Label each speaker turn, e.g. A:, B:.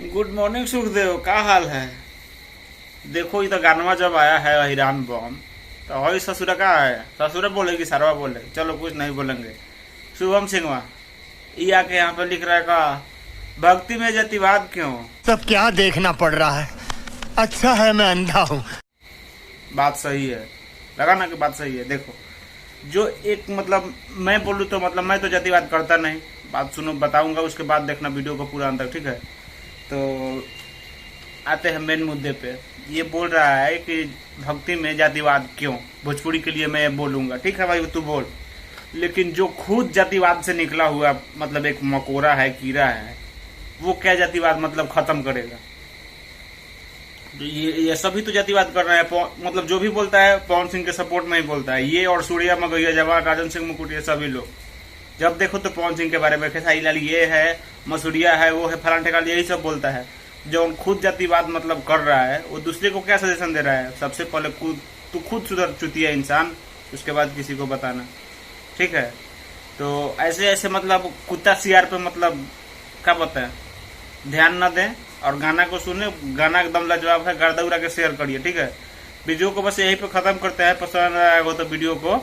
A: Good morning Sukhdev, का हाल है? देखो ये तो गानवा जब आया है हिरान बम, तो वही ससुर का है। ससुर बोलेगी सरवा बोले, चलो कुछ नहीं बोलेंगे। शुभम सिंहवा ये आके यहाँ पे लिख रहा है का भक्ति में जातिवाद क्यों?
B: सब क्या देखना पड़ रहा है। अच्छा है मैं अंधा हूँ।
A: बात सही है, लगा ना कि बात सही है। देखो जो एक मतलब मैं बोलूँ तो मतलब मैं तो जातिवाद करता नहीं। बात सुनो, बताऊंगा, उसके बाद देखना वीडियो को पूरा अंदर, ठीक है? तो आते हैं मेन मुद्दे पे। ये बोल रहा है कि भक्ति में जातिवाद क्यों, भोजपुरी के लिए मैं बोलूंगा, ठीक है भाई तू बोल। लेकिन जो खुद जातिवाद से निकला हुआ मतलब एक मकोरा है, कीड़ा है, वो क्या जातिवाद मतलब खत्म करेगा? ये सभी तो जातिवाद कर रहे हैं। मतलब जो भी बोलता है पवन सिंह के सपोर्ट में ही बोलता है, ये और सूर्या मगैया जवान राजन सिंह मुकुट, सभी लोग जब देखो तो पवन सिंह के बारे में खेसारी लाल ये है, मसूरिया है, वो है, फलान ठेकान, यही सब बोलता है। जो खुद जातिवाद मतलब कर रहा है वो दूसरे को क्या सजेशन दे रहा है? सबसे पहले तू खुद सुधर चुतिया इंसान, उसके बाद किसी को बताना, ठीक है? तो ऐसे ऐसे मतलब कुत्ता सियार पे मतलब क्या बताए, ध्यान न दें और गाना को सुने। गाना एकदम लाजवाब है, गर्दा उड़ा के शेयर करिए, ठीक है? वीडियो को बस यहीं पे खत्म करते हैं। पसंद आया हो तो वीडियो को